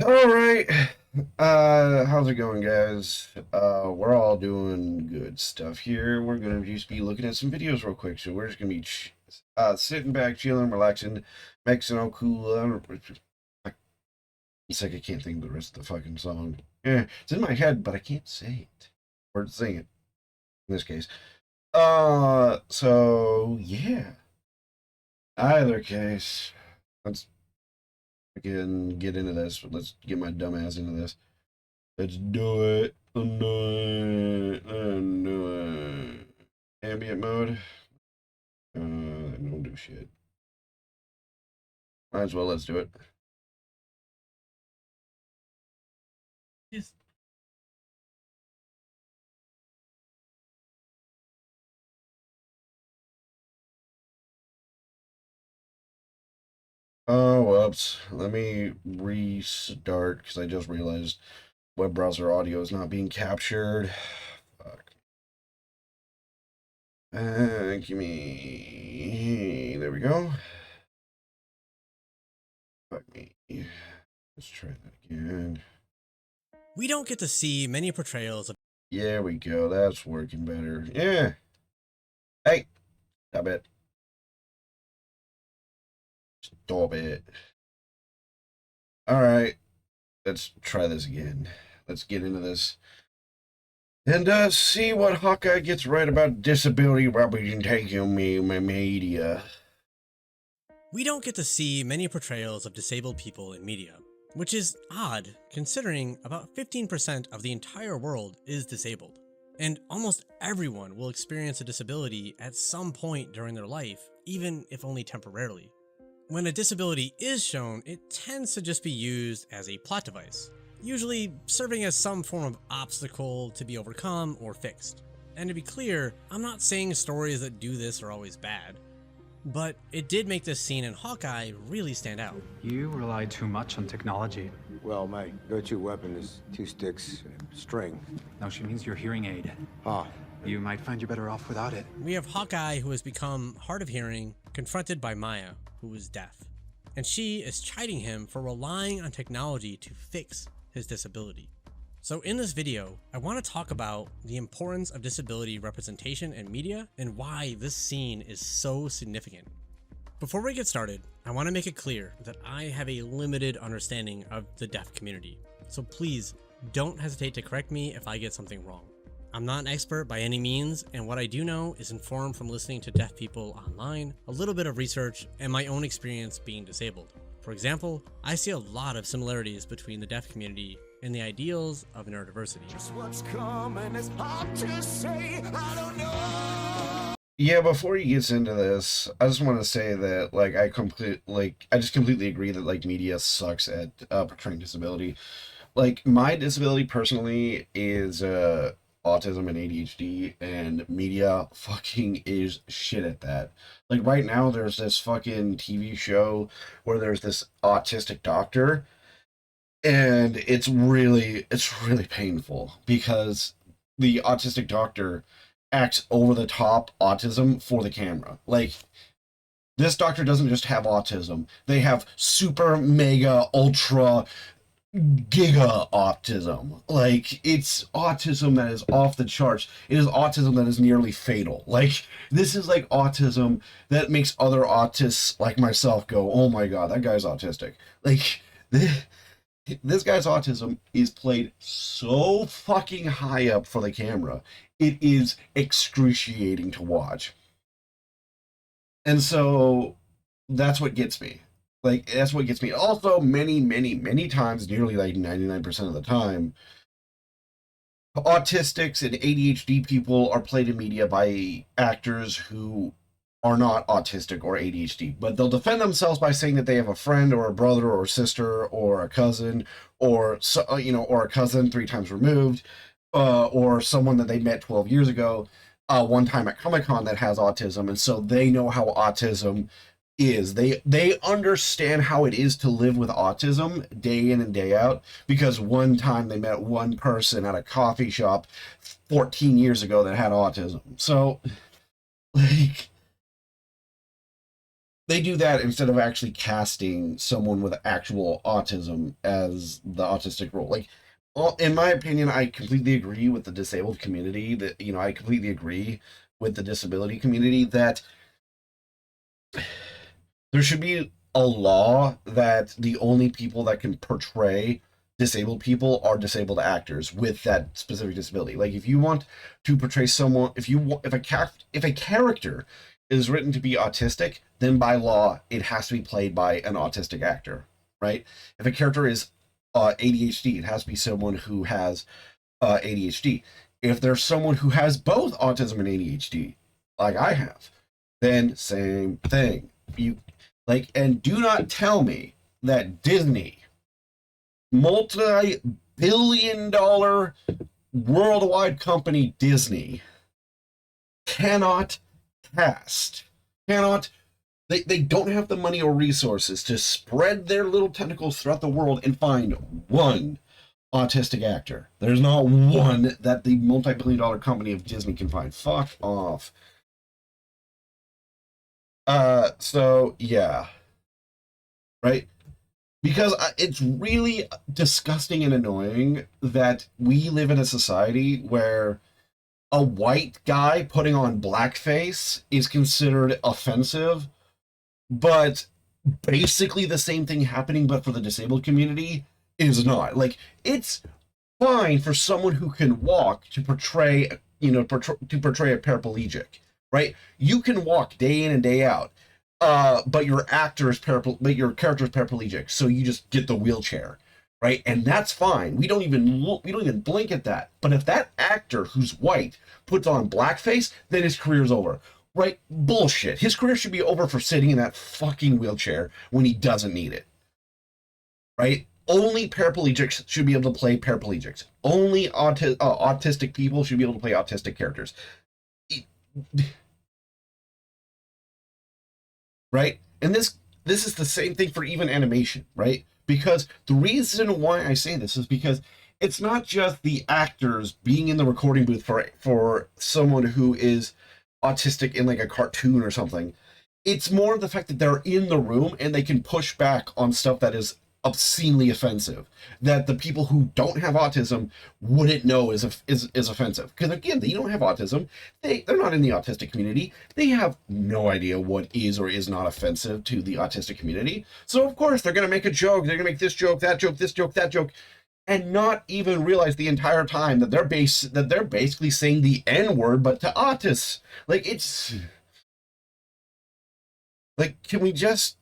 All right. How's it going, guys? We're all doing good stuff here. We're gonna just be looking at some videos real quick. So we're just gonna be sitting back, chilling, relaxing, making all cool. It's like I can't think of the rest of the fucking song. Yeah, it's in my head, but I can't say it or sing it in this case. So yeah. Either case, let's again get into this. Let's get my dumb ass into this. Let's do it. Do it. Do it. Ambient mode. Don't do shit. Might as well. Let's do it. Yes. Oh, whoops. Let me restart because I just realized web browser audio is not being captured. Fuck. Give me. There we go. Fuck me. Let's try that again. We don't get to see many portrayals of There we go. That's working better. Yeah. Hey, stop it. Stop it. All right. Let's try this again. Let's get into this and see what Hawkeye gets right about disability representation in media. we don't get to see many portrayals of disabled people in media, which is odd considering about 15% of the entire world is disabled. And almost everyone will experience a disability at some point during their life, even if only temporarily. When a disability is shown, it tends to just be used as a plot device, usually serving as some form of obstacle to be overcome or fixed. And to be clear, I'm not saying stories that do this are always bad, but it did make this scene in Hawkeye really stand out. You rely too much on technology. Well, my go-to weapon is two sticks and string. No, she means your hearing aid. Ah, You might find you're better off without it. We have Hawkeye, who has become hard of hearing, confronted by Maya, who is deaf. And she is chiding him for relying on technology to fix his disability. So in this video, I want to talk about the importance of disability representation in media and why this scene is so significant. Before we get started, I want to make it clear that I have a limited understanding of the deaf community, so please don't hesitate to correct me if I get something wrong. I'm not an expert by any means, and what I do know is informed from listening to deaf people online, a little bit of research, and my own experience being disabled. For example, I see a lot of similarities between the deaf community and the ideals of neurodiversity. Just what's coming is hard to say. I don't know. Yeah, before he gets into this, I just want to say that I just completely agree that media sucks at portraying disability. Like my disability personally is autism and ADHD, and media fucking is shit at that. Like right now, there's this fucking TV show where there's this autistic doctor, and it's really painful because the autistic doctor acts over the top autism for the camera. Like this doctor doesn't just have autism; they have super mega ultra giga autism. Like it's autism that is off the charts. It is autism that is nearly fatal. Like this is like autism that makes other autists like myself go, "Oh my god, that guy's autistic." Like this guy's autism is played so fucking high up for the camera. It is excruciating to watch. And so that's what gets me. Like that's what gets me. Also, many times, nearly like 99% of the time, autistics and ADHD people are played in media by actors who are not autistic or ADHD, but they'll defend themselves by saying that they have a friend or a brother or a sister or a cousin or or a cousin three times removed, or someone that they met 12 years ago, one time at Comic Con that has autism, and so they know how autism is. They understand how it is to live with autism day in and day out because one time they met one person at a coffee shop 14 years ago that had autism. So like they do that instead of actually casting someone with actual autism as the autistic role. Like, in my opinion, I completely agree with the disabled community. That, you know, I completely agree with the disability community that there should be a law that the only people that can portray disabled people are disabled actors with that specific disability. Like, if you want to portray someone, if a character is written to be autistic, then by law it has to be played by an autistic actor, right? If a character is ADHD, it has to be someone who has ADHD. If there's someone who has both autism and ADHD, like I have, then same thing. You like, and do not tell me that Disney, multi-billion-dollar worldwide company Disney, cannot cast, cannot, they don't have the money or resources to spread their little tentacles throughout the world and find one autistic actor. There's not one that the multi-billion-dollar company of Disney can find. Fuck off. So yeah, right? Because it's really disgusting and annoying that we live in a society where a white guy putting on blackface is considered offensive, but basically the same thing happening but for the disabled community is not. Like, it's fine for someone who can walk to portray, to portray a paraplegic, right? You can walk day in and day out, but your character is paraplegic, so you just get the wheelchair, right? And that's fine. We don't even blink at that. But if that actor who's white puts on blackface, then his career's over. Right? Bullshit. His career should be over for sitting in that fucking wheelchair when he doesn't need it. Right? Only paraplegics should be able to play paraplegics. Only autistic people should be able to play autistic characters. Right? And this is the same thing for even animation, right? Because the reason why I say this is because it's not just the actors being in the recording booth for someone who is autistic in like a cartoon or something. It's more the fact that they're in the room and they can push back on stuff that is obscenely offensive, that the people who don't have autism wouldn't know is offensive. Because again, they don't have autism. They're not in the autistic community. They have no idea what is or is not offensive to the autistic community. So of course they're going to make a joke. They're going to make this joke, that joke, this joke, that joke, and not even realize the entire time that they're basically saying the N-word, but to autists. Like, it's like, can we just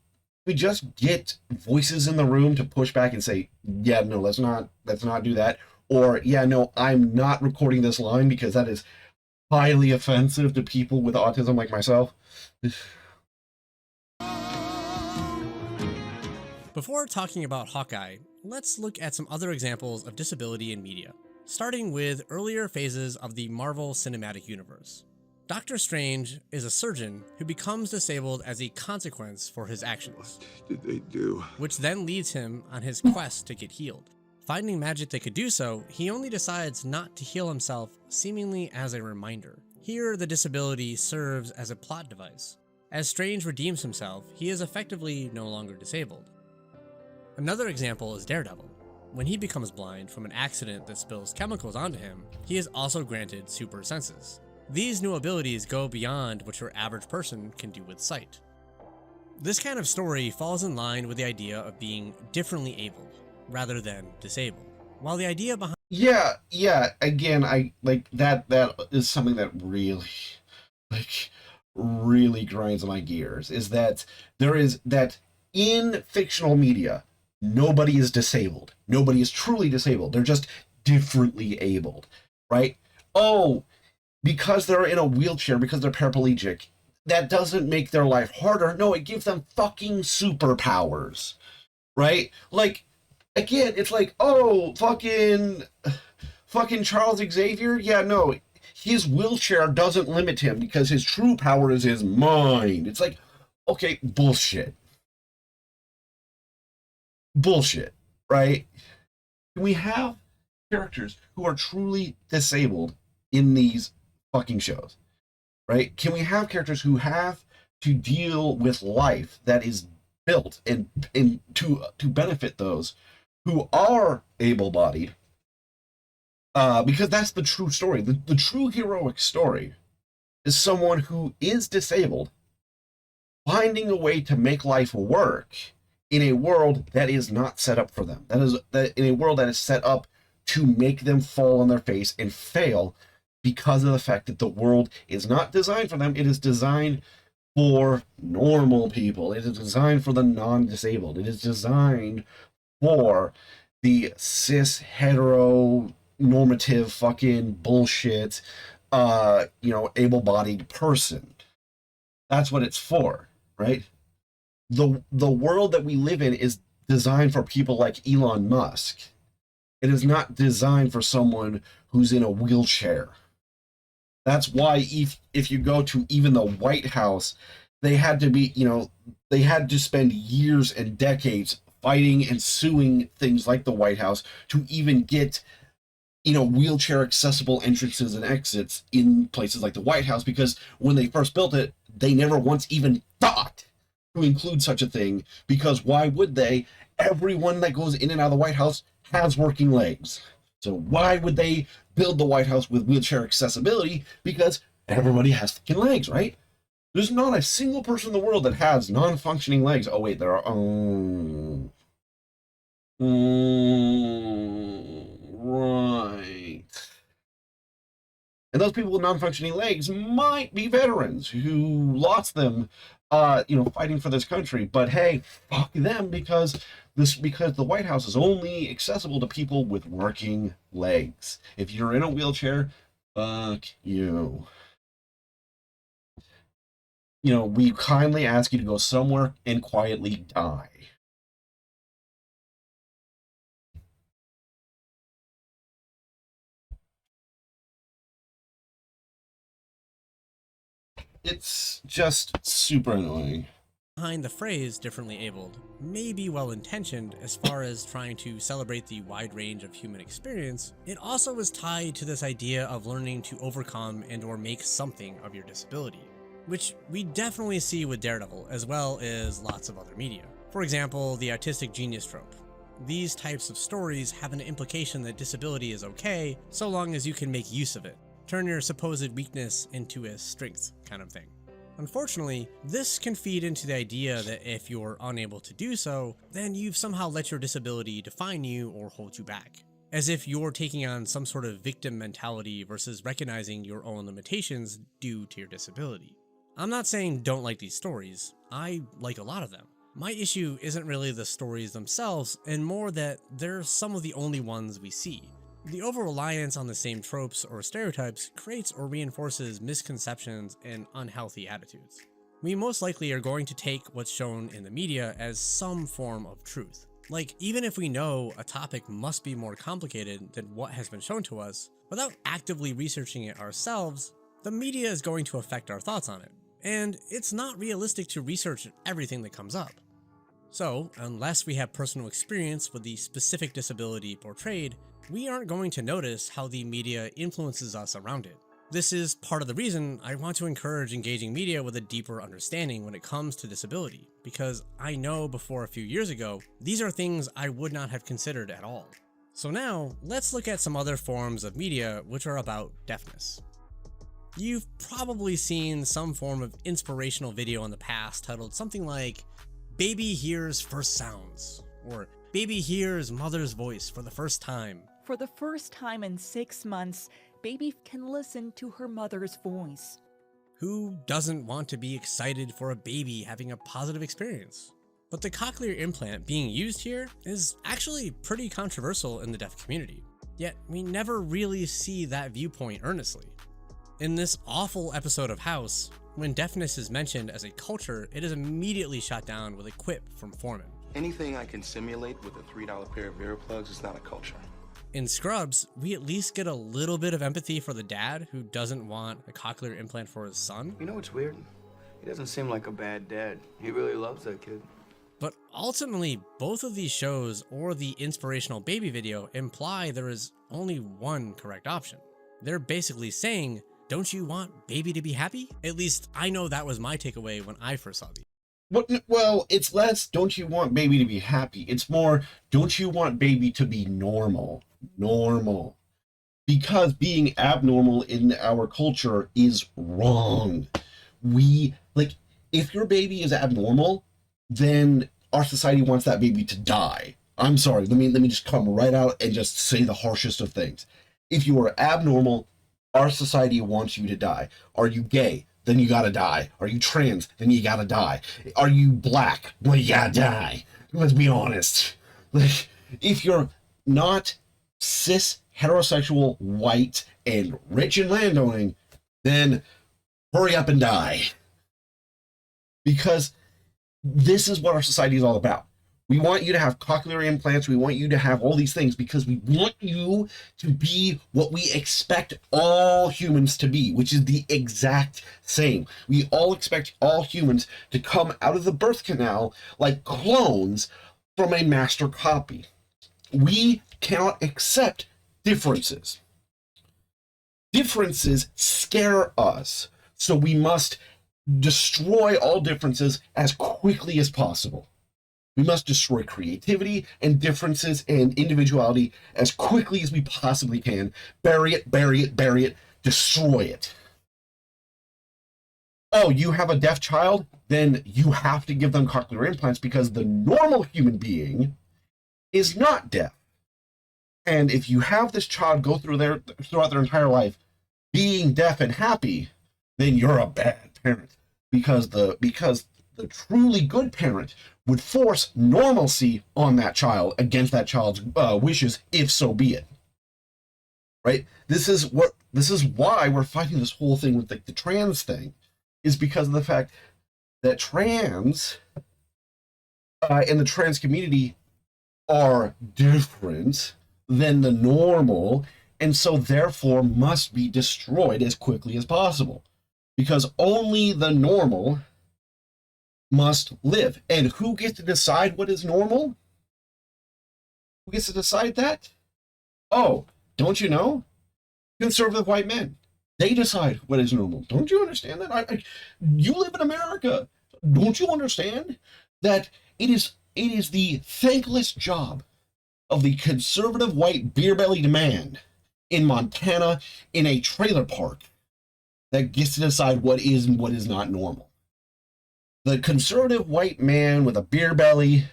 get voices in the room to push back and say, yeah, no, let's not do that, or yeah, no, I'm not recording this line because that is highly offensive to people with autism like myself. Before talking about Hawkeye, let's look at some other examples of disability in media, starting with earlier phases of the Marvel Cinematic Universe. Doctor Strange is a surgeon who becomes disabled as a consequence for his actions. What did they do? Which then leads him on his quest to get healed. Finding magic that could do so, he only decides not to heal himself, seemingly as a reminder. Here, the disability serves as a plot device. As Strange redeems himself, he is effectively no longer disabled. Another example is Daredevil. When he becomes blind from an accident that spills chemicals onto him, he is also granted super senses. These new abilities go beyond what your average person can do with sight. This kind of story falls in line with the idea of being differently abled, rather than disabled. While the idea behind Again, I like that is something that really grinds my gears, is that there is that in fictional media, nobody is disabled. Nobody is truly disabled. They're just differently abled, right? Oh, because they're in a wheelchair, because they're paraplegic, that doesn't make their life harder. No, it gives them fucking superpowers, right? Like, again, it's like, oh, fucking Charles Xavier? Yeah, no, his wheelchair doesn't limit him because his true power is his mind. It's like, okay, bullshit. Bullshit, right? Can we have characters who are truly disabled in these fucking shows, right? Can we have characters who have to deal with life that is built and to benefit those who are able-bodied, because that's the true story. The true heroic story is someone who is disabled finding a way to make life work in a world that is not set up for them. That in a world that is set up to make them fall on their face and fail because of the fact that the world is not designed for them. It is designed for normal people. It is designed for the non-disabled. It is designed for the cis hetero normative fucking bullshit able-bodied person. That's what it's for, right? The world that we live in is designed for people like Elon Musk. It is not designed for someone who's in a wheelchair. That's why if you go to even the White House, they had to spend years and decades fighting and suing things like the White House to even get wheelchair accessible entrances and exits in places like the White House, because when they first built it, they never once even thought to include such a thing, because why would they? Everyone that goes in and out of the White House has working legs. So why would they build the White House with wheelchair accessibility? Because everybody has fucking legs, right? There's not a single person in the world that has non-functioning legs. Oh wait, there are. Right. And those people with non-functioning legs might be veterans who lost them, fighting for this country. But hey, fuck them, because the White House is only accessible to people with working legs. If you're in a wheelchair, fuck you. We kindly ask you to go somewhere and quietly die. It's just super annoying. Behind the phrase differently abled may be well intentioned as far as trying to celebrate the wide range of human experience, it also is tied to this idea of learning to overcome and or make something of your disability, which we definitely see with Daredevil as well as lots of other media. For example, the autistic genius trope. These types of stories have an implication that disability is okay so long as you can make use of it. Turn your supposed weakness into a strength kind of thing. Unfortunately, this can feed into the idea that if you're unable to do so, then you've somehow let your disability define you or hold you back. As if you're taking on some sort of victim mentality versus recognizing your own limitations due to your disability. I'm not saying don't like these stories, I like a lot of them. My issue isn't really the stories themselves, and more that they're some of the only ones we see. The over-reliance on the same tropes or stereotypes creates or reinforces misconceptions and unhealthy attitudes. We most likely are going to take what's shown in the media as some form of truth. Like, even if we know a topic must be more complicated than what has been shown to us, without actively researching it ourselves, the media is going to affect our thoughts on it. And it's not realistic to research everything that comes up. So, unless we have personal experience with the specific disability portrayed, we aren't going to notice how the media influences us around it. This is part of the reason I want to encourage engaging media with a deeper understanding when it comes to disability, because I know before a few years ago, these are things I would not have considered at all. So now, let's look at some other forms of media which are about deafness. You've probably seen some form of inspirational video in the past titled something like, "Baby hears first sounds," or "Baby hears mother's voice for the first time." For the first time in 6 months, baby can listen to her mother's voice. Who doesn't want to be excited for a baby having a positive experience? But the cochlear implant being used here is actually pretty controversial in the deaf community. Yet we never really see that viewpoint earnestly. In this awful episode of House, when deafness is mentioned as a culture, it is immediately shot down with a quip from Foreman. Anything I can simulate with a $3 pair of earplugs is not a culture. In Scrubs, we at least get a little bit of empathy for the dad who doesn't want a cochlear implant for his son. You know what's weird? He doesn't seem like a bad dad. He really loves that kid. But ultimately, both of these shows or the inspirational baby video imply there is only one correct option. They're basically saying don't you want baby to be happy? At least I know that was my takeaway when I first saw these. Well, it's less, don't you want baby to be happy? It's more, don't you want baby to be normal? Normal. Because being abnormal in our culture is wrong. Like, if your baby is abnormal, then our society wants that baby to die. I'm sorry, let me just come right out and just say the harshest of things. If you are abnormal, our society wants you to die. Are you gay? Then you gotta die. Are you trans? Then you gotta die. Are you black? Well, you gotta die. Let's be honest. Like, if you're not cis, heterosexual, white, and rich and landowning, then hurry up and die. Because this is what our society is all about. We want you to have cochlear implants. We want you to have all these things because we want you to be what we expect all humans to be, which is the exact same. We all expect all humans to come out of the birth canal like clones from a master copy. We cannot accept differences. Differences scare us, so we must destroy all differences as quickly as possible. We must destroy creativity and differences and individuality as quickly as we possibly can. Bury it, bury it, bury it, destroy it. Oh, you have a deaf child? Then you have to give them cochlear implants because the normal human being is not deaf. And if you have this child go throughout their entire life being deaf and happy, then you're a bad parent. Because the truly good parent would force normalcy on that child against that child's wishes, if so be it. Right? This is why we're fighting this whole thing with the trans thing, is because of the fact that trans and the trans community are different than the normal, and so therefore must be destroyed as quickly as possible. Because only the normal must live. And who gets to decide what is normal? Who gets to decide that? Oh, don't you know? Conservative white men. They decide what is normal. Don't you understand that? You live in America. Don't you understand that it is the thankless job of the conservative white beer-bellied man in Montana in a trailer park that gets to decide what is and what is not normal. The conservative white man with a beer belly,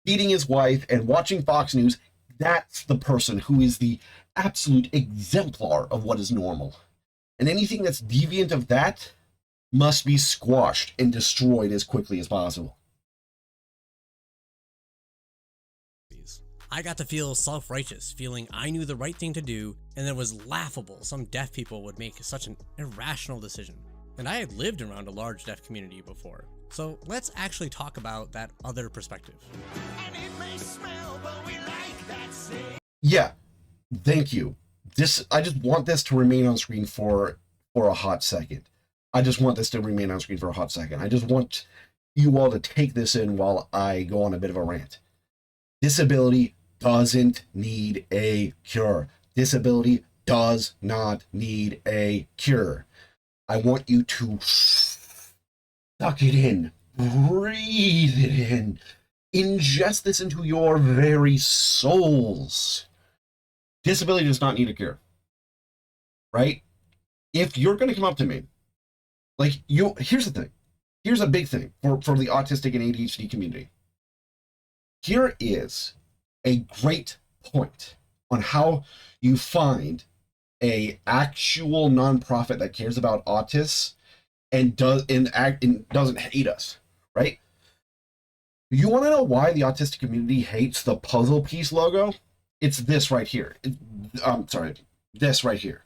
beating his wife and watching Fox News, that's the person who is the absolute exemplar of what is normal. And anything that's deviant of that must be squashed and destroyed as quickly as possible. I got to feel self-righteous, feeling I knew the right thing to do, and it was laughable some deaf people would make such an irrational decision. And I had lived around a large deaf community before. So let's actually talk about that other perspective. And it may smell, but we like that scent. Yeah, thank you. I just want this to remain on screen for a hot second. I just want you all to take this in while I go on a bit of a rant. Disability doesn't need a cure. Disability does not need a cure. I want you to suck it in, breathe it in, ingest this into your very souls. Disability does not need a cure, right? If you're going to come up to me, here's the thing. Here's a big thing for the autistic and ADHD community. Here is a great point on how you find a actual nonprofit that cares about autists and doesn't hate us, right? You want to know why the autistic community hates the puzzle piece logo? It's this right here. This right here.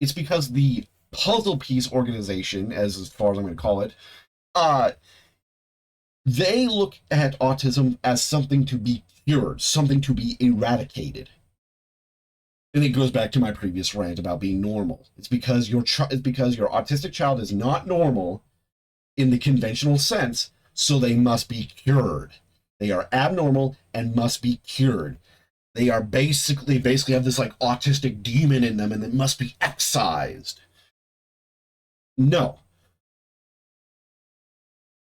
It's because the puzzle piece organization, as far as I'm going to call it, they look at autism as something to be cured, something to be eradicated. And it goes back to my previous rant about being normal. It's because your autistic child is not normal in the conventional sense, so they must be cured. They are abnormal and must be cured. They are basically have this like autistic demon in them, and it must be excised. No.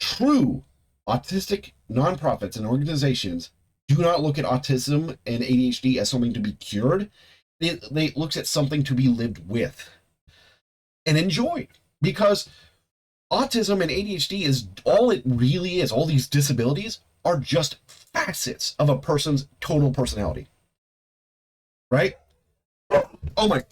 True autistic nonprofits and organizations do not look at autism and ADHD as something to be cured. They looks at something to be lived with and enjoyed, because autism and ADHD is all it really is. All these disabilities are just facets of a person's total personality. Right? Oh my.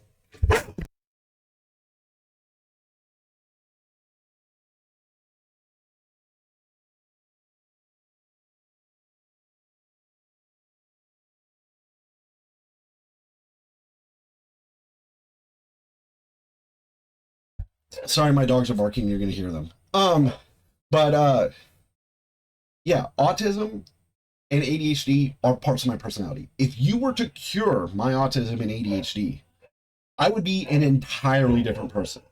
Sorry, my dogs are barking. You're going to hear them. But yeah, autism and ADHD are parts of my personality. If you were to cure my autism and ADHD, I would be an entirely different person.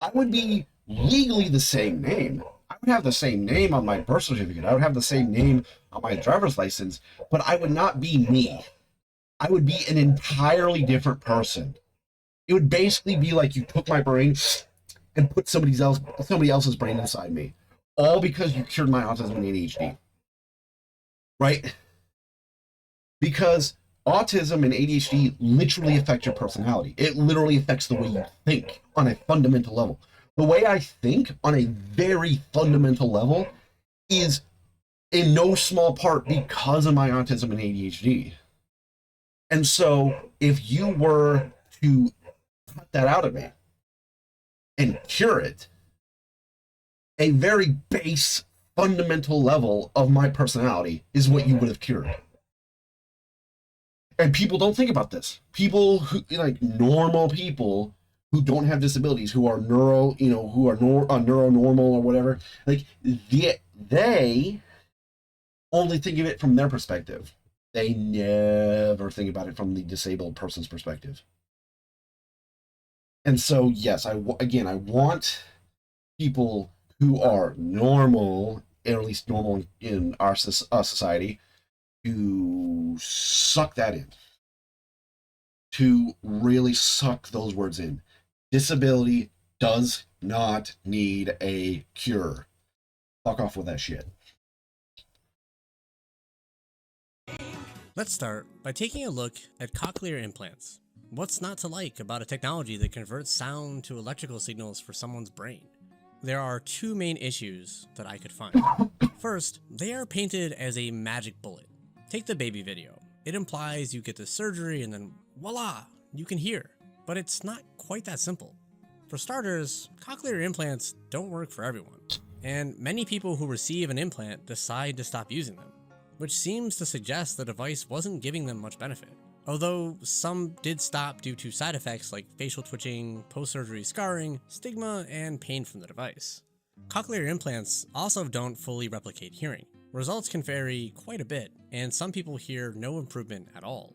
I would be legally the same name. I would have the same name on my birth certificate. I would have the same name on my driver's license, but I would not be me. I would be an entirely different person. It would basically be like you took my brain and put somebody else's brain inside me, all because you cured my autism and ADHD. Right? Because autism and ADHD literally affect your personality. It literally affects the way you think on a fundamental level. The way I think on a very fundamental level is in no small part because of my autism and ADHD. And so if you were to cut that out of me and cure it, a very base fundamental level of my personality is what you would have cured. And people don't think about this. People who, like normal people who don't have disabilities, who are neuronormal or whatever, like they only think of it from their perspective. They never think about it from the disabled person's perspective. And so, yes, I want people who are normal, or at least normal in our society, to suck that in, to really suck those words in. Disability does not need a cure. Fuck off with that shit. Let's start by taking a look at cochlear implants. What's not to like about a technology that converts sound to electrical signals for someone's brain? There are two main issues that I could find. First, they are painted as a magic bullet. Take the baby video. It implies you get the surgery and then voila, you can hear. But it's not quite that simple. For starters, cochlear implants don't work for everyone. And many people who receive an implant decide to stop using them, which seems to suggest the device wasn't giving them much benefit. Although some did stop due to side effects like facial twitching, post-surgery scarring, stigma, and pain from the device. Cochlear implants also don't fully replicate hearing. Results can vary quite a bit, and some people hear no improvement at all.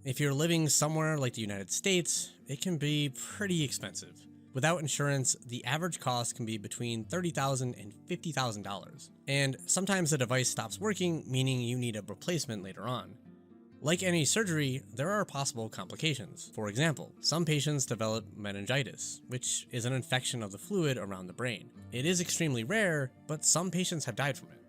If you're living somewhere like the United States, it can be pretty expensive. Without insurance, the average cost can be between $30,000 and $50,000. And sometimes the device stops working, meaning you need a replacement later on. Like any surgery, there are possible complications. For example, some patients develop meningitis, which is an infection of the fluid around the brain. It is extremely rare, but some patients have died from it.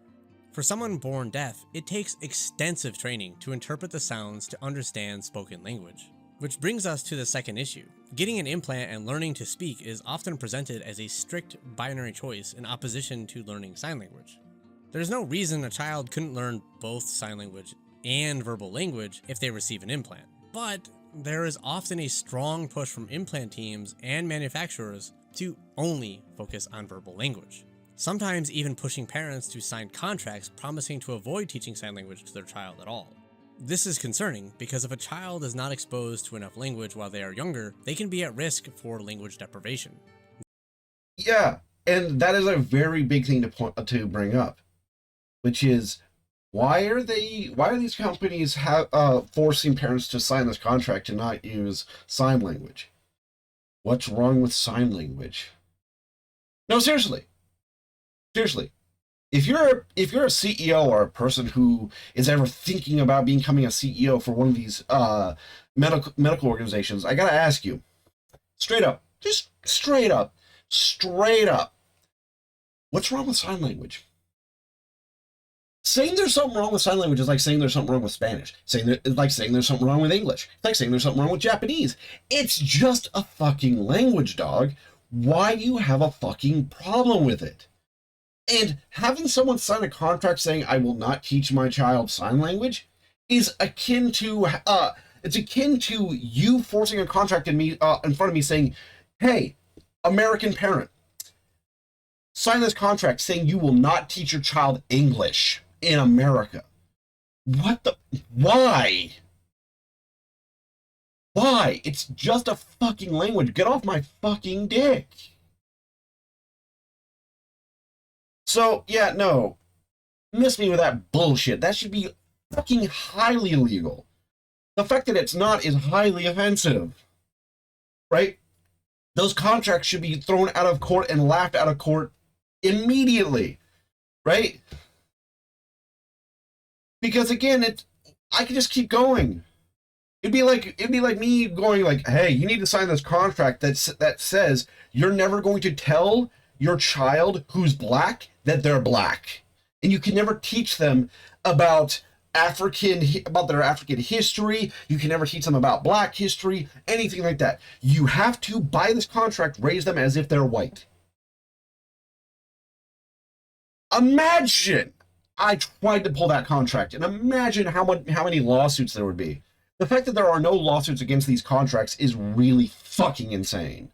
For someone born deaf, it takes extensive training to interpret the sounds to understand spoken language. Which brings us to the second issue. Getting an implant and learning to speak is often presented as a strict binary choice in opposition to learning sign language. There's no reason a child couldn't learn both sign language and verbal language if they receive an implant. But there is often a strong push from implant teams and manufacturers to only focus on verbal language. Sometimes even pushing parents to sign contracts promising to avoid teaching sign language to their child at all. This is concerning because if a child is not exposed to enough language while they are younger, they can be at risk for language deprivation. Yeah, and that is a very big thing to bring up, which is why are these companies forcing parents to sign this contract to not use sign language? What's wrong with sign language? No, seriously. If you're a CEO or a person who is ever thinking about becoming a CEO for one of these medical organizations, I gotta ask you, straight up, straight up. What's wrong with sign language? Saying there's something wrong with sign language is like saying there's something wrong with Spanish. It's like saying there's something wrong with English. It's like saying there's something wrong with Japanese. It's just a fucking language, dog. Why do you have a fucking problem with it? And having someone sign a contract saying I will not teach my child sign language is akin to you forcing a contract in front of me saying, "Hey, American parent, sign this contract saying you will not teach your child English in America." What the? Why? Why? It's just a fucking language. Get off my fucking dick. So, yeah, no. Miss me with that bullshit. That should be fucking highly illegal. The fact that it's not is highly offensive. Right? Those contracts should be thrown out of court and laughed out of court immediately. Right? Because again, I could just keep going. It'd be like me going like, "Hey, you need to sign this contract that says you're never going to tell your child who's black that they're black, and you can never teach them about their African history. You can never teach them about black history, anything like that. You have to, by this contract, raise them as if they're white." Imagine I tried to pull that contract, and imagine how many lawsuits there would be. The fact that there are no lawsuits against these contracts is really fucking insane.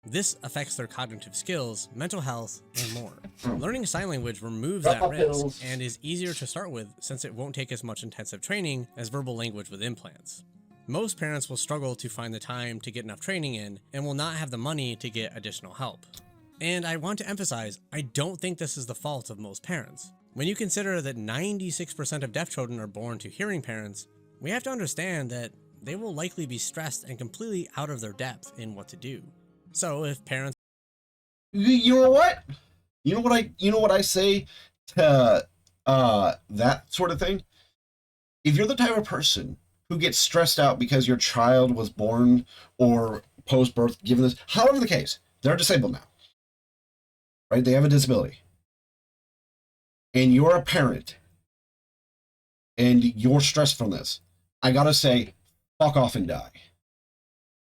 This affects their cognitive skills, mental health, and more. Learning sign language removes that risk and is easier to start with since it won't take as much intensive training as verbal language with implants. Most parents will struggle to find the time to get enough training in and will not have the money to get additional help. And I want to emphasize, I don't think this is the fault of most parents. When you consider that 96% of deaf children are born to hearing parents, we have to understand that they will likely be stressed and completely out of their depth in what to do. So if parents... You know what? You know what I say to that sort of thing? If you're the type of person who gets stressed out because your child was born or post-birth given this, however the case, they're disabled now. Right? They have a disability. And you're a parent. And you're stressed from this. I gotta say, fuck off and die.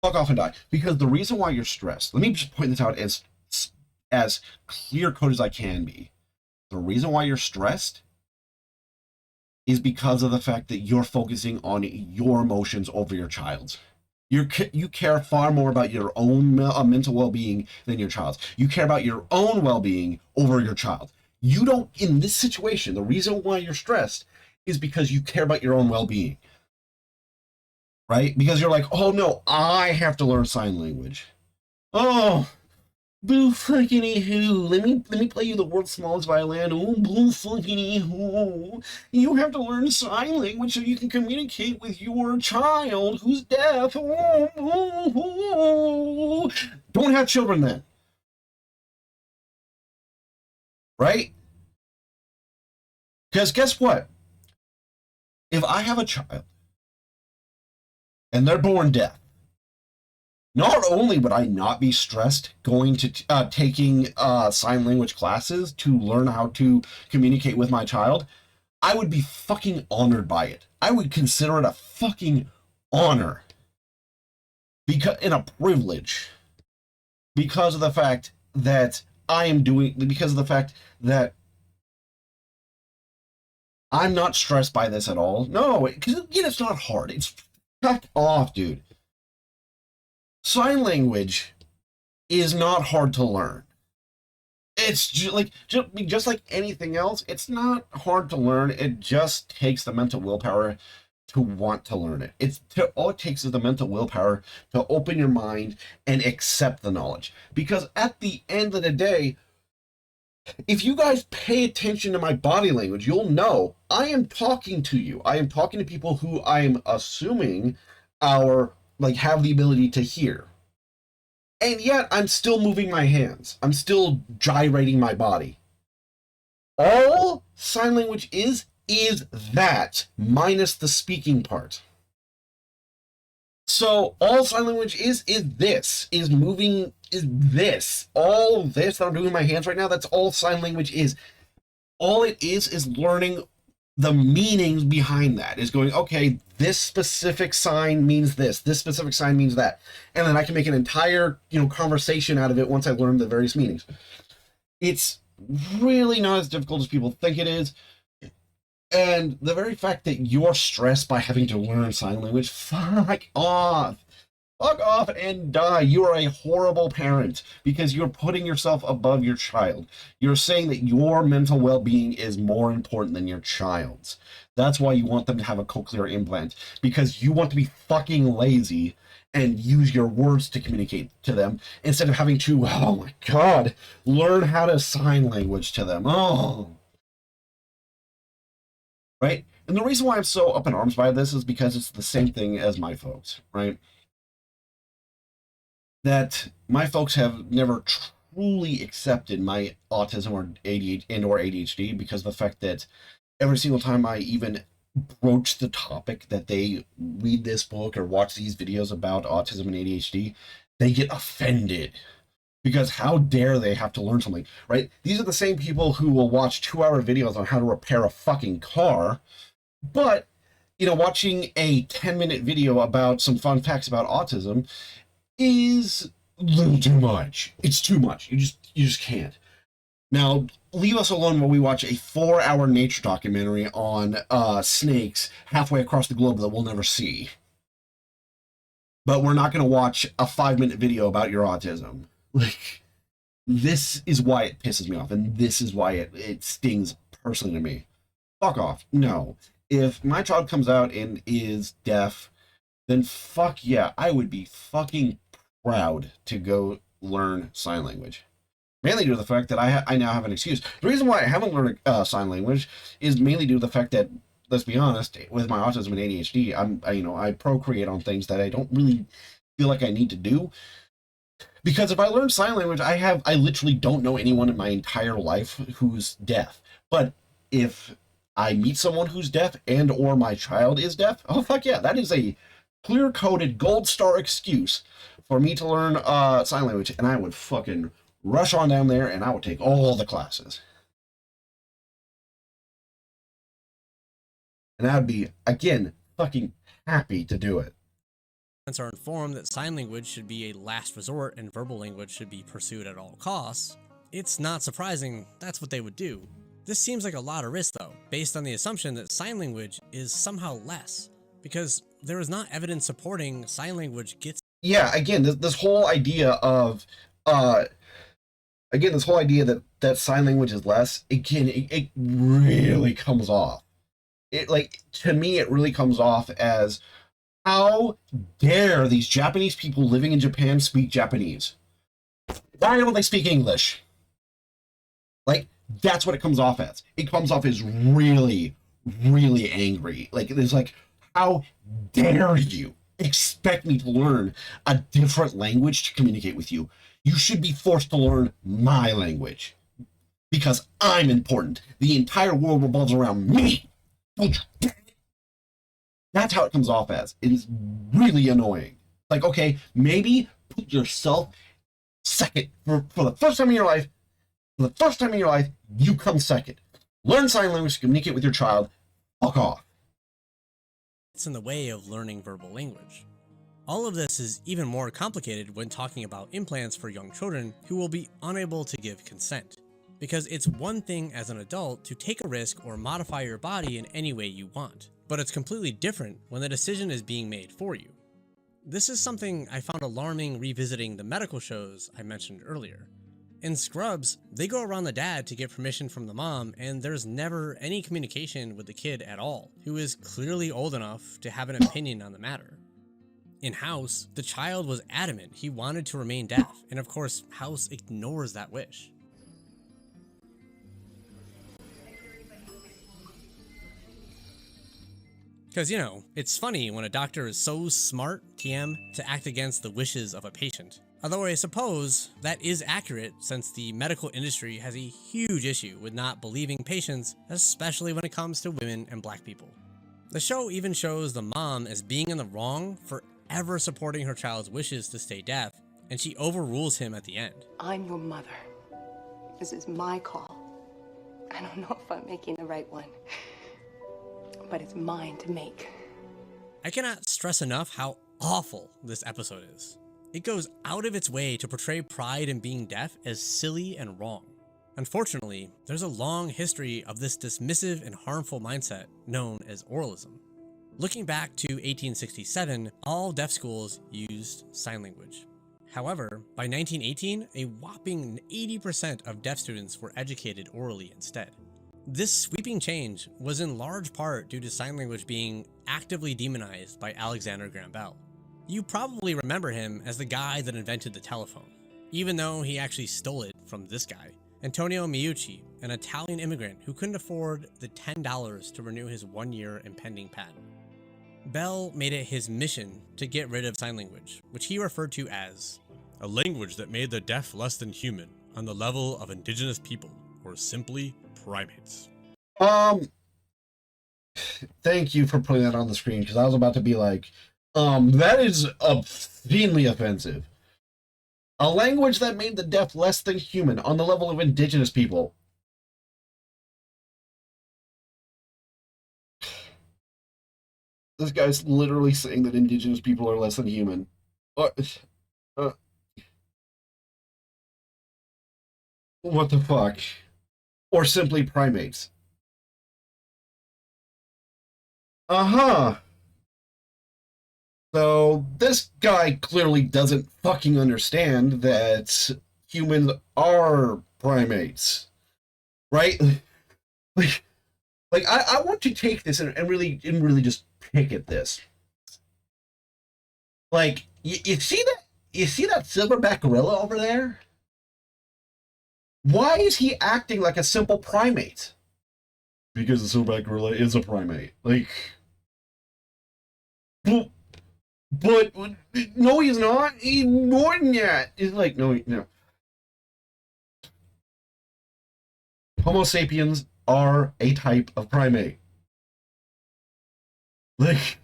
Fuck off and die. Because the reason why you're stressed, let me just point this out as clear-cut as I can be. The reason why you're stressed is because of the fact that you're focusing on your emotions over your child's. You care far more about your own mental well-being than your child's. You care about your own well-being over your child. You don't, in this situation, the reason why you're stressed is because you care about your own well-being. Right? Because you're like, "Oh no, I have to learn sign language. Oh, boo fucking hoo. Let me play you the world's smallest violin. Oh, boo fucking hoo. You have to learn sign language so you can communicate with your child who's deaf. Oh, oh, oh. Don't have children then." Right? Because guess what? If I have a child and they're born deaf, not only would I not be stressed going to taking sign language classes to learn how to communicate with my child, I would be fucking honored by it. I would consider it a fucking honor, and a privilege, because of the fact that I'm not stressed by this at all. No, because again, it's not hard. It's fuck off, dude. Sign language is not hard to learn. It's just like anything else. It's not hard to learn. It just takes the mental willpower to want to learn it. All it takes is the mental willpower to open your mind and accept the knowledge. Because at the end of the day, if you guys pay attention to my body language, you'll know I am talking to you. I am talking to people who I am assuming have the ability to hear. And yet I'm still moving my hands. I'm still gyrating my body. All sign language is that minus the speaking part. So all sign language is this, is moving, is this. All this that I'm doing with my hands right now, that's all sign language is. All it is learning the meanings behind that, is going, okay, this specific sign means this specific sign means that. And then I can make an entire, conversation out of it once I learn the various meanings. It's really not as difficult as people think it is. And the very fact that you're stressed by having to learn sign language, fuck off. Fuck off and die. You are a horrible parent because you're putting yourself above your child. You're saying that your mental well-being is more important than your child's. That's why you want them to have a cochlear implant, because you want to be fucking lazy and use your words to communicate to them instead of having to, oh my god, learn how to sign language to them. Oh. Right? And the reason why I'm so up in arms by this is because it's the same thing as my folks, right? That my folks have never truly accepted my autism or ADHD because of the fact that every single time I even broach the topic that they read this book or watch these videos about autism and ADHD, they get offended. Because how dare they have to learn something, right? These are the same people who will watch 2-hour videos on how to repair a fucking car, but, watching a 10-minute video about some fun facts about autism is a little too much. It's too much. You just can't. Now, leave us alone while we watch a 4-hour nature documentary on snakes halfway across the globe that we'll never see. But we're not going to watch a 5-minute video about your autism. Like, this is why it pisses me off, and this is why it stings personally to me. Fuck off. No. If my child comes out and is deaf, then fuck yeah, I would be fucking proud to go learn sign language. Mainly due to the fact that I now have an excuse. The reason why I haven't learned sign language is mainly due to the fact that, let's be honest, with my autism and ADHD, I procreate on things that I don't really feel like I need to do. Because if I learn sign language, I literally don't know anyone in my entire life who's deaf. But if I meet someone who's deaf and or my child is deaf, oh fuck yeah, that is a clear-coded gold star excuse for me to learn sign language, and I would fucking rush on down there and I would take all the classes. And I'd be, again, fucking happy to do it. Are informed that sign language should be a last resort and verbal language should be pursued at all costs, it's not surprising that's what they would do. This seems like a lot of risk though, based on the assumption that sign language is somehow less, because there is not evidence supporting sign language gets. Yeah, again, this whole idea of, that sign language is less, again, it really comes off. To me, it really comes off as, how dare these Japanese people living in Japan speak Japanese? Why don't they speak English? That's what it comes off as. It comes off as really, really angry. There's how dare you expect me to learn a different language to communicate with you? You should be forced to learn my language. Because I'm important. The entire world revolves around me. Don't you dare. That's how it comes off as. It is really annoying. Okay, maybe put yourself second. For the first time in your life, you come second. Learn sign language to communicate with your child. Fuck off. It's in the way of learning verbal language. All of this is even more complicated when talking about implants for young children who will be unable to give consent. Because it's one thing as an adult to take a risk or modify your body in any way you want, but it's completely different when the decision is being made for you. This is something I found alarming revisiting the medical shows I mentioned earlier. In Scrubs, they go around the dad to get permission from the mom, and there's never any communication with the kid at all, who is clearly old enough to have an opinion on the matter. In House, the child was adamant he wanted to remain deaf, and of course, House ignores that wish. Because, it's funny when a doctor is so smart, TM, to act against the wishes of a patient. Although I suppose that is accurate since the medical industry has a huge issue with not believing patients, especially when it comes to women and black people. The show even shows the mom as being in the wrong for ever supporting her child's wishes to stay deaf, and she overrules him at the end. I'm your mother. This is my call. I don't know if I'm making the right one, but it's mine to make. I cannot stress enough how awful this episode is. It goes out of its way to portray pride in being deaf as silly and wrong. Unfortunately, there's a long history of this dismissive and harmful mindset known as oralism. Looking back to 1867, all deaf schools used sign language. However, by 1918, a whopping 80% of deaf students were educated orally instead. This sweeping change was in large part due to sign language being actively demonized by Alexander Graham Bell. You probably remember him as the guy that invented the telephone, even though he actually stole it from this guy, Antonio Meucci, an Italian immigrant who couldn't afford the $10 to renew his one-year impending patent. Bell made it his mission to get rid of sign language, which he referred to as a language that made the deaf less than human on the level of indigenous people, or simply primates. Thank you for putting that on the screen, because I was about to be like, that is obscenely offensive. A language that made the deaf less than human on the level of indigenous people. This guy's literally saying that indigenous people are less than human. What the fuck? Or simply primates. Uh-huh. So, this guy clearly doesn't fucking understand that humans are primates. Right? Like I want to take this and really just pick at this. Like, you see that silverback gorilla over there? Why is he acting like a simple primate? Because the silverback gorilla is a primate. Like, but no, he's not. He's more than that. He's like, no. Homo sapiens are a type of primate. Like,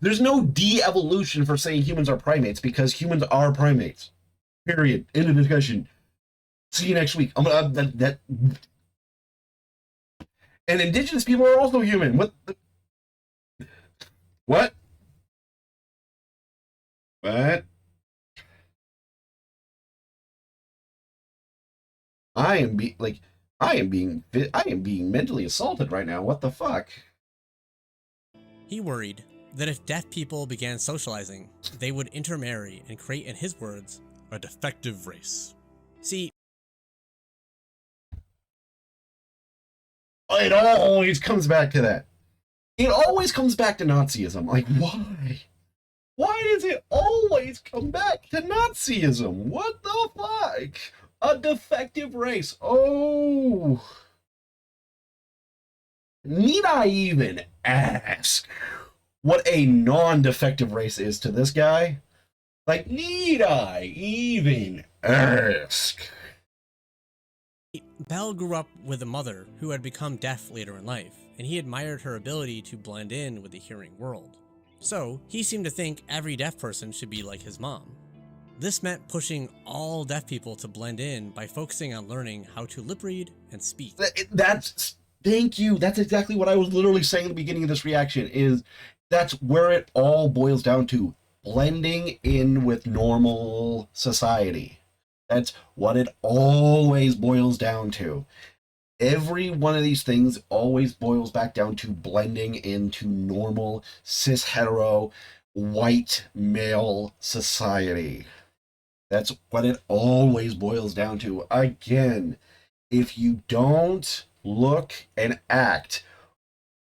there's no de-evolution for saying humans are primates, because humans are primates. Period. End of discussion. See you next week. And indigenous people are also human. What? What? I am being mentally assaulted right now. What the fuck? He worried that if deaf people began socializing, they would intermarry and create, in his words, a defective race. See, it always comes back to that. It always comes back to Nazism. Like, why? Why does it always come back to Nazism? What the fuck? A defective race. Oh. Need I even ask what a non-defective race is to this guy? Like, need I even ask? Bell grew up with a mother who had become deaf later in life, and he admired her ability to blend in with the hearing world. So, he seemed to think every deaf person should be like his mom. This meant pushing all deaf people to blend in by focusing on learning how to lip read and speak. Thank you. That's exactly what I was literally saying at the beginning of this reaction, that's where it all boils down to. Blending in with normal society. That's what it always boils down to. Every one of these things always boils back down to blending into normal, cis hetero, white male society. That's what it always boils down to. Again, if you don't look and act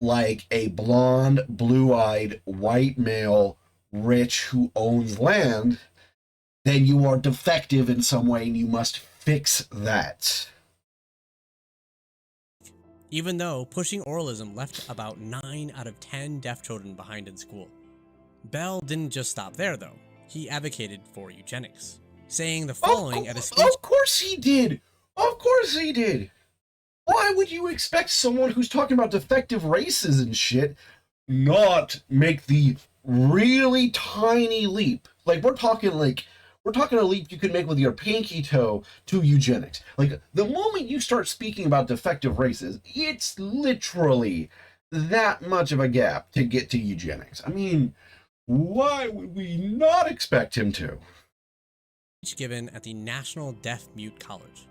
like a blonde, blue-eyed, white male, rich, who owns land, then you are defective in some way and you must fix that. Even though pushing oralism left about 9 out of 10 deaf children behind in school. Bell didn't just stop there, though. He advocated for eugenics, saying the following at a speech. Of course he did! Of course he did! Why would you expect someone who's talking about defective races and shit not make the really tiny leap. Like we're talking a leap you could make with your pinky toe to eugenics. Like the moment you start speaking about defective races, it's literally that much of a gap to get to eugenics. I mean, why would we not expect him to? Given at the National Deaf Mute College.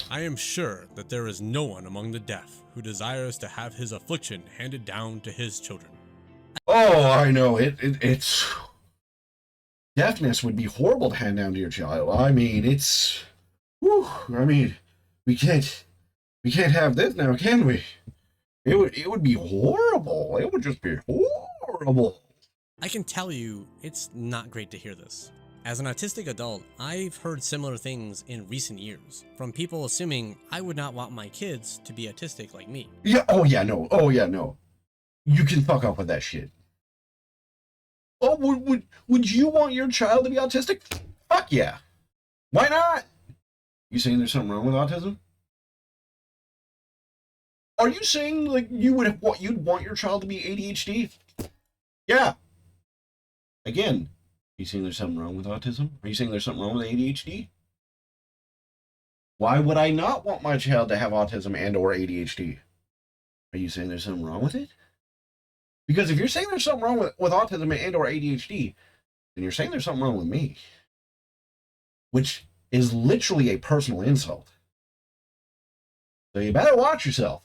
I am sure that there is no one among the deaf who desires to have his affliction handed down to his children. Oh, I know. It's deafness would be horrible to hand down to your child. I mean, it's whew, I mean, we can't have this now, can we? It would be horrible. It would just be horrible. I can tell you, it's not great to hear this. As an autistic adult, I've heard similar things in recent years, from people assuming I would not want my kids to be autistic like me. Yeah, oh yeah, no. Oh yeah, no. You can fuck up with that shit. Oh, would you want your child to be autistic? Fuck yeah. Why not? You saying there's something wrong with autism? Are you saying like you'd want your child to be ADHD? Yeah. Again, are you saying there's something wrong with autism? Are you saying there's something wrong with ADHD? Why would I not want my child to have autism and or ADHD? Are you saying there's something wrong with it? Because if you're saying there's something wrong with autism and or ADHD, then you're saying there's something wrong with me. Which is literally a personal insult. So you better watch yourself.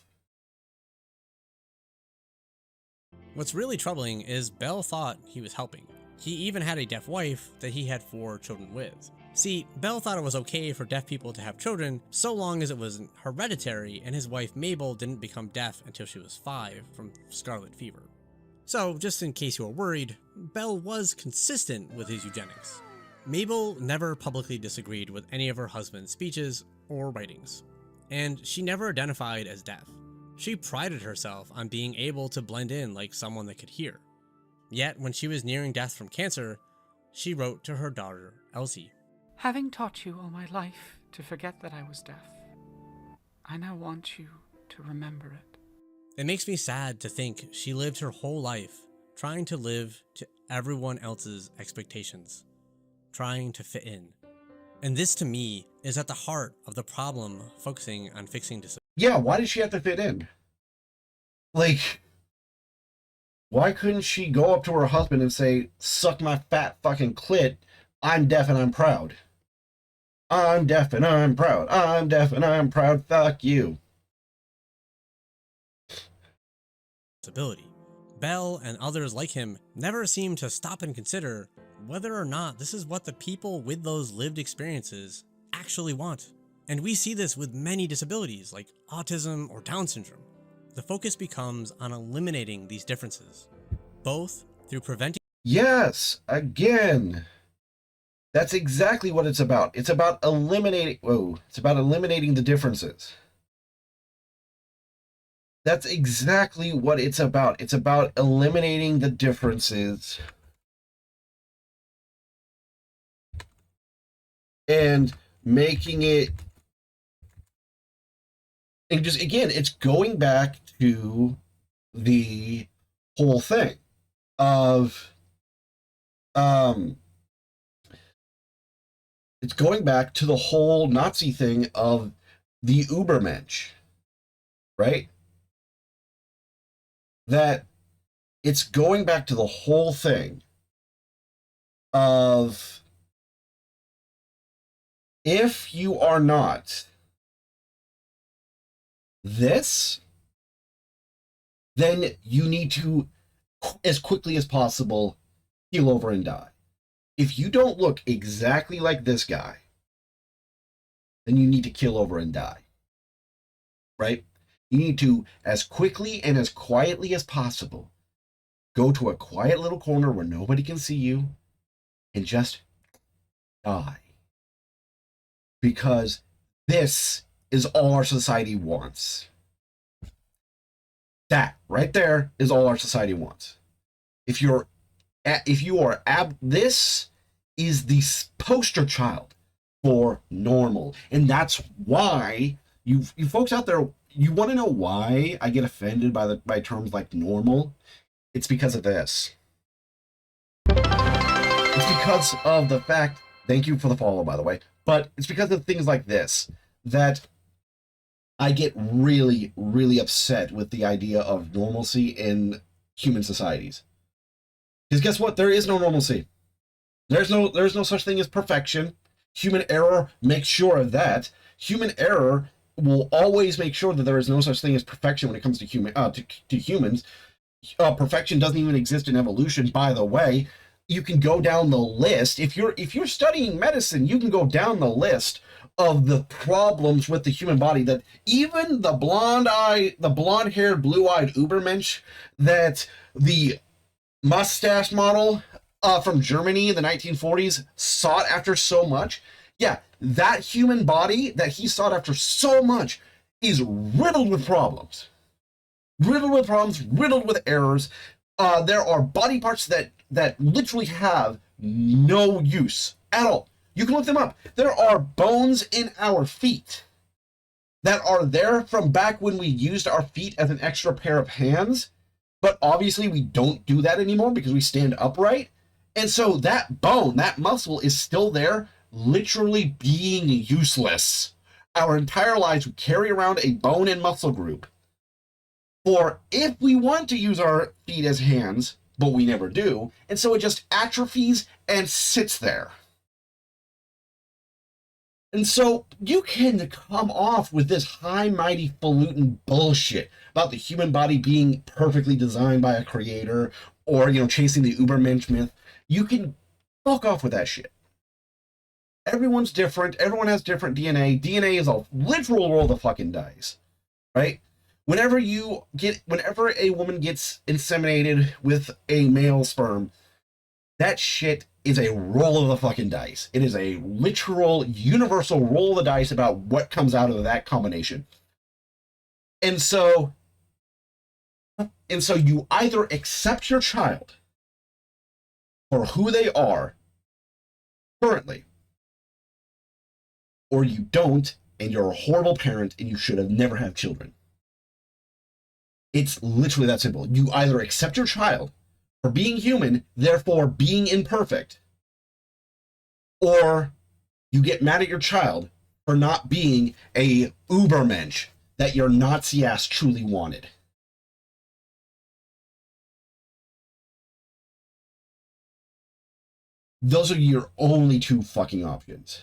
What's really troubling is Bell thought he was helping. He even had a deaf wife that he had 4 children with. See, Bell thought it was okay for deaf people to have children so long as it wasn't hereditary and his wife Mabel didn't become deaf until she was 5 from scarlet fever. So, just in case you were worried, Bell was consistent with his eugenics. Mabel never publicly disagreed with any of her husband's speeches or writings, and she never identified as deaf. She prided herself on being able to blend in like someone that could hear. Yet, when she was nearing death from cancer, she wrote to her daughter, Elsie. Having taught you all my life to forget that I was deaf, I now want you to remember it. It makes me sad to think she lived her whole life trying to live to everyone else's expectations, trying to fit in. And this to me is at the heart of the problem focusing on fixing disability. Yeah, why did she have to fit in? Like, why couldn't she go up to her husband and say, suck my fat fucking clit, I'm deaf and I'm proud. I'm deaf and I'm proud. I'm deaf and I'm proud, fuck you. Bell and others like him never seem to stop and consider whether or not this is what the people with those lived experiences actually want. And we see this with many disabilities like autism or Down syndrome. The focus becomes on eliminating these differences, both through preventing. Yes, again. That's exactly what it's about. It's about eliminating, it's about eliminating the differences. That's exactly what it's about. It's about eliminating the differences and making it, and just again, it's going back to the whole thing of it's going back to the whole Nazi thing of the Ubermensch, right? That it's going back to the whole thing of if you are not this, then you need to, as quickly as possible, heal over and die. If you don't look exactly like this guy, then you need to kill over and die. Right? You need to, as quickly and as quietly as possible, go to a quiet little corner where nobody can see you and just die. Because this is all our society wants. That right there is all our society wants. If you are this is the poster child for normal. And that's why you folks out there, you want to know why I get offended by terms like normal? It's because of this. It's because of the fact, thank you for the follow, by the way, but it's because of things like this that I get really, really upset with the idea of normalcy in human societies. Because guess what? There is no normalcy. There's no such thing as perfection. Human error makes sure of that. Human error will always make sure that there is no such thing as perfection when it comes to humans. Perfection doesn't even exist in evolution, by the way. You can go down the list. If you're studying medicine, you can go down the list of the problems with the human body that even the blonde-haired, blue-eyed Ubermensch that the mustache model from Germany in the 1940s sought after so much. Yeah, that human body that he sought after so much is riddled with problems. Riddled with errors. There are body parts that literally have no use at all. You can look them up. There are bones in our feet that are there from back when we used our feet as an extra pair of hands, but obviously we don't do that anymore because we stand upright. And so that bone, that muscle is still there, literally being useless. Our entire lives we carry around a bone and muscle group. For if we want to use our feet as hands, but we never do, and so it just atrophies and sits there. And so you can come off with this high, mighty, falutin bullshit about the human body being perfectly designed by a creator, or, chasing the Ubermensch myth. You can fuck off with that shit. Everyone's different. Everyone has different DNA. DNA is a literal roll of the fucking dice, right? Whenever a woman gets inseminated with a male sperm, that shit is a roll of the fucking dice. It is a literal, universal roll of the dice about what comes out of that combination. And so you either accept your child for who they are currently, or you don't, and you're a horrible parent, and you should have never had children. It's literally that simple. You either accept your child for being human, therefore being imperfect, or you get mad at your child for not being a Ubermensch that your Nazi ass truly wanted. Those are your only two fucking options.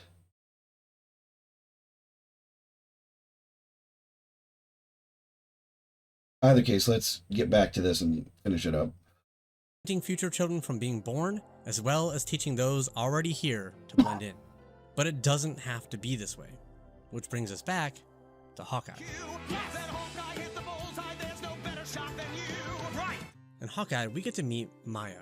Either case, let's get back to this and finish it up. Preventing future children from being born, as well as teaching those already here to blend in. But it doesn't have to be this way. Which brings us back to Hawkeye. In Hawkeye, we get to meet Maya,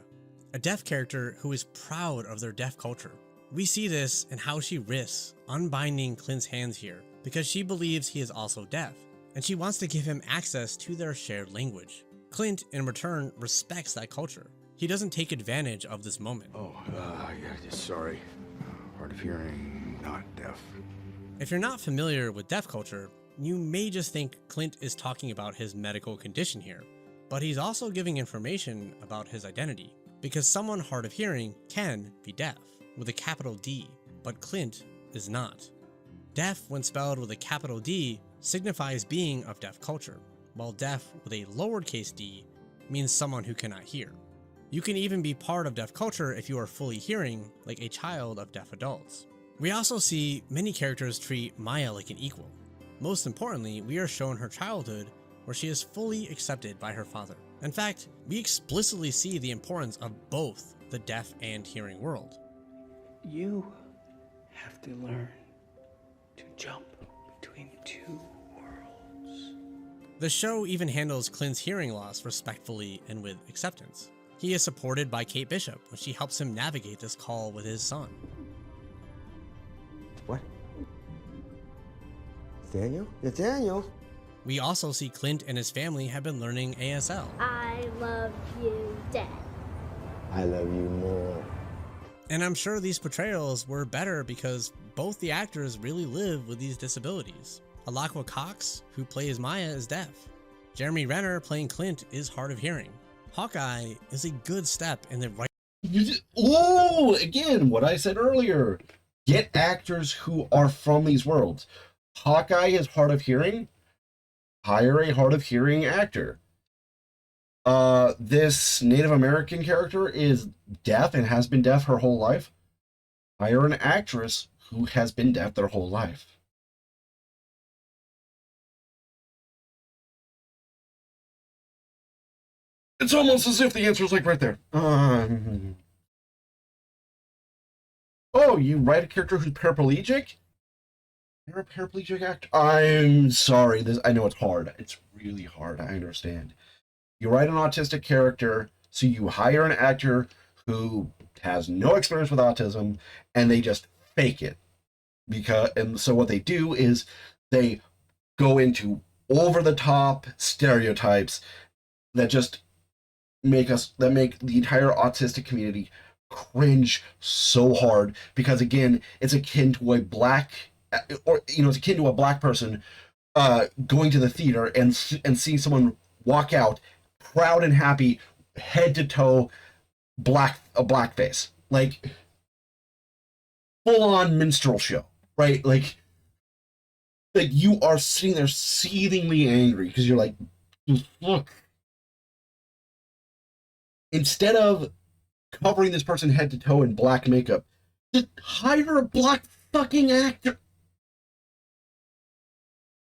a deaf character who is proud of their deaf culture. We see this in how she risks unbinding Clint's hands here because she believes he is also deaf, and she wants to give him access to their shared language. Clint, in return, respects that culture. He doesn't take advantage of this moment. Sorry. Hard of hearing, not deaf. If you're not familiar with deaf culture, you may just think Clint is talking about his medical condition here, but he's also giving information about his identity, because someone hard of hearing can be deaf, with a capital D, but Clint is not. Deaf, when spelled with a capital D, signifies being of deaf culture, while deaf with a lowercase d means someone who cannot hear. You can even be part of deaf culture if you are fully hearing, like a child of deaf adults. We also see many characters treat Maya like an equal. Most importantly, we are shown her childhood where she is fully accepted by her father. In fact, we explicitly see the importance of both the deaf and hearing world. You have to learn to jump between two worlds. The show even handles Clint's hearing loss respectfully and with acceptance. He is supported by Kate Bishop when she helps him navigate this call with his son. What? Daniel? It's Daniel. We also see Clint and his family have been learning ASL. I love you, Dad. I love you more. And I'm sure these portrayals were better because both the actors really live with these disabilities. Alaqua Cox, who plays Maya, is deaf. Jeremy Renner, playing Clint, is hard of hearing. Hawkeye is a good step in the right Oh, again, what I said earlier. Get actors who are from these worlds. Hawkeye is hard of hearing. Hire a hard of hearing actor. This Native American character is deaf and has been deaf her whole life. Hire an actress who has been deaf their whole life. It's almost as if the answer is like right there. Oh, you write a character who's paraplegic? You're a paraplegic actor? I'm sorry. I know it's hard. It's really hard. I understand. You write an autistic character, so you hire an actor who has no experience with autism, and they just fake it. And so what they do is they go into over the top stereotypes that just make the entire autistic community cringe so hard, because again, it's akin to a black person going to the theater and seeing someone walk out proud and happy, head to toe, blackface, like full on minstrel show, right? Like you are sitting there seethingly angry because you're like, look. Instead of covering this person head to toe in black makeup, just hire a black fucking actor.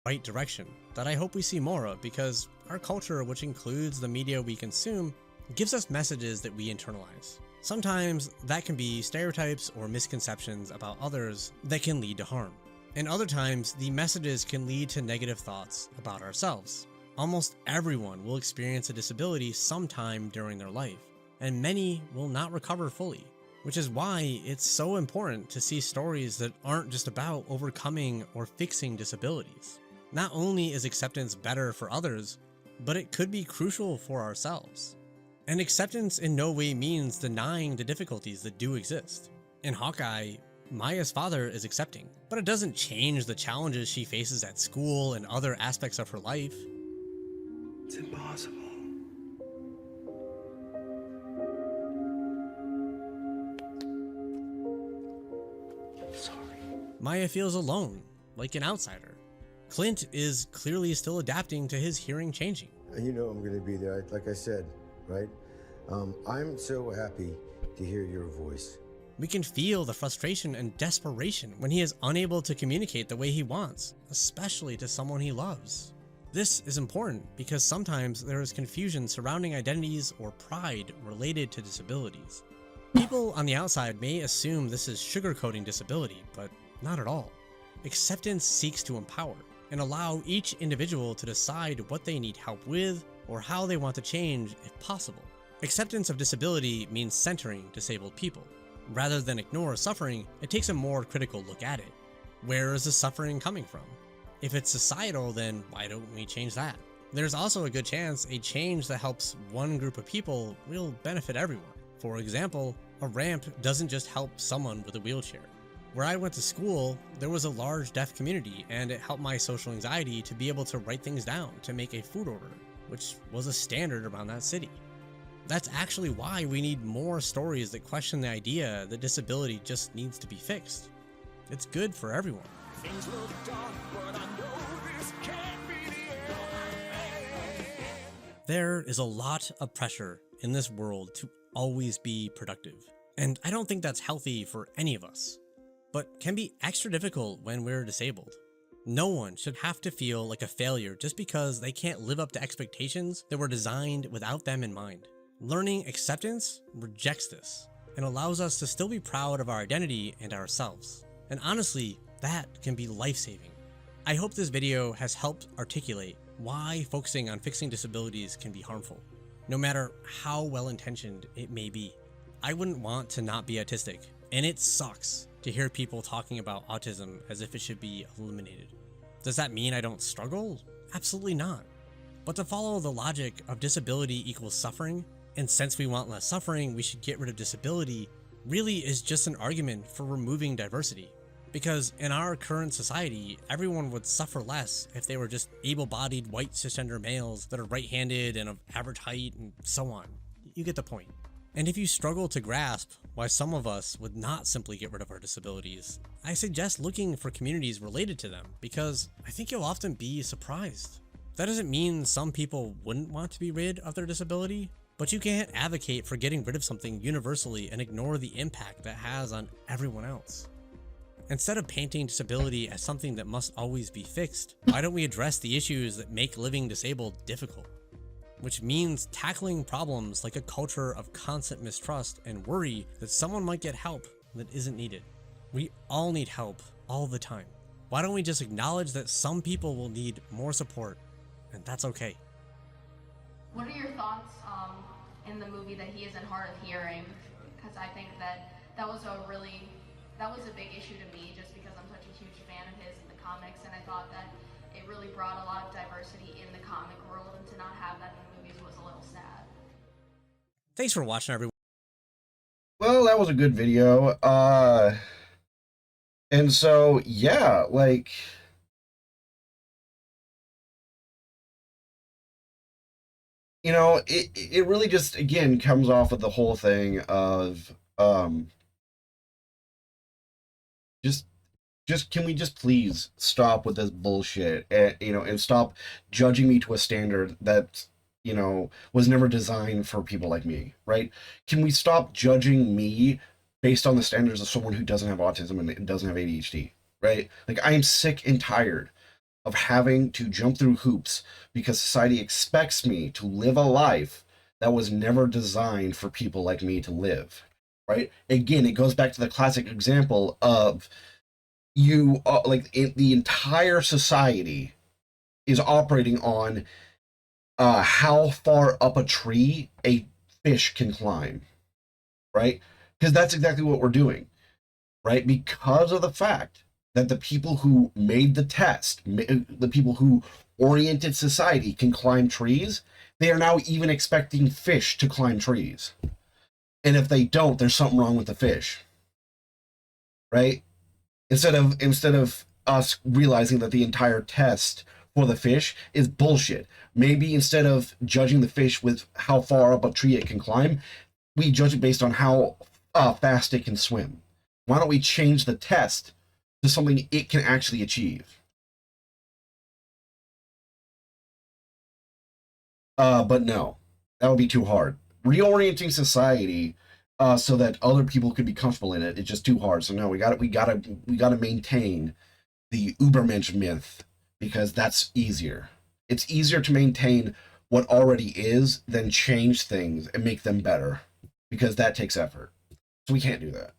Right direction that I hope we see more of, because our culture, which includes the media we consume, gives us messages that we internalize. Sometimes that can be stereotypes or misconceptions about others that can lead to harm. And other times, the messages can lead to negative thoughts about ourselves. Almost everyone will experience a disability sometime during their life, and many will not recover fully, which is why it's so important to see stories that aren't just about overcoming or fixing disabilities. Not only is acceptance better for others, but it could be crucial for ourselves. And acceptance in no way means denying the difficulties that do exist. In Hawkeye, Maya's father is accepting, but it doesn't change the challenges she faces at school and other aspects of her life. It's impossible. Sorry. Maya feels alone, like an outsider. Clint is clearly still adapting to his hearing changing. You know I'm going to be there, like I said, right? I'm so happy to hear your voice. We can feel the frustration and desperation when he is unable to communicate the way he wants, especially to someone he loves. This is important because sometimes there is confusion surrounding identities or pride related to disabilities. People on the outside may assume this is sugarcoating disability, but not at all. Acceptance seeks to empower and allow each individual to decide what they need help with or how they want to change if possible. Acceptance of disability means centering disabled people. Rather than ignore suffering, it takes a more critical look at it. Where is the suffering coming from? If it's societal, then why don't we change that? There's also a good chance a change that helps one group of people will benefit everyone. For example, a ramp doesn't just help someone with a wheelchair. Where I went to school, there was a large deaf community, and it helped my social anxiety to be able to write things down to make a food order, which was a standard around that city. That's actually why we need more stories that question the idea that disability just needs to be fixed. It's good for everyone. Things look dark, but I know this can't be the end. There is a lot of pressure in this world to always be productive, and I don't think that's healthy for any of us, but can be extra difficult when we're disabled. No one should have to feel like a failure just because they can't live up to expectations that were designed without them in mind. Learning acceptance rejects this and allows us to still be proud of our identity and ourselves. And honestly, that can be life-saving. I hope this video has helped articulate why focusing on fixing disabilities can be harmful, no matter how well-intentioned it may be. I wouldn't want to not be autistic, and it sucks to hear people talking about autism as if it should be eliminated. Does that mean I don't struggle? Absolutely not. But to follow the logic of disability equals suffering, and since we want less suffering, we should get rid of disability, really is just an argument for removing diversity. Because in our current society, everyone would suffer less if they were just able-bodied white cisgender males that are right-handed and of average height and so on. You get the point. And if you struggle to grasp why some of us would not simply get rid of our disabilities, I suggest looking for communities related to them, because I think you'll often be surprised. That doesn't mean some people wouldn't want to be rid of their disability, but you can't advocate for getting rid of something universally and ignore the impact that has on everyone else. Instead of painting disability as something that must always be fixed, why don't we address the issues that make living disabled difficult? Which means tackling problems like a culture of constant mistrust and worry that someone might get help that isn't needed. We all need help all the time. Why don't we just acknowledge that some people will need more support, and that's okay? What are your thoughts in the movie that he isn't hard of hearing? Because I think that was a big issue to me, just because I'm such a huge fan of his in the comics, and I thought that it really brought a lot of diversity in the comic world, and to not have that in the movies was a little sad. Thanks for watching, everyone. Well, that was a good video. And so, yeah, like, you know, it really just, again, comes off of the whole thing of, just can we just please stop with this bullshit, and and stop judging me to a standard that was never designed for people like me, right? Can we stop judging me based on the standards of someone who doesn't have autism and doesn't have ADHD, right? Like, I am sick and tired of having to jump through hoops because society expects me to live a life that was never designed for people like me to live, right? Again, it goes back to the classic example of the entire society is operating on how far up a tree a fish can climb, right? Because that's exactly what we're doing, right? Because of the fact that the people who made the test, the people who oriented society can climb trees, they are now even expecting fish to climb trees. And if they don't, there's something wrong with the fish, right? Instead of us realizing that the entire test for the fish is bullshit. Maybe instead of judging the fish with how far up a tree it can climb, we judge it based on how fast it can swim. Why don't we change the test to something it can actually achieve? But no, that would be too hard. Reorienting society so that other people could be comfortable in it is just too hard. So no, we gotta maintain the Ubermensch myth, because that's easier. It's easier to maintain what already is than change things and make them better, because that takes effort. So we can't do that.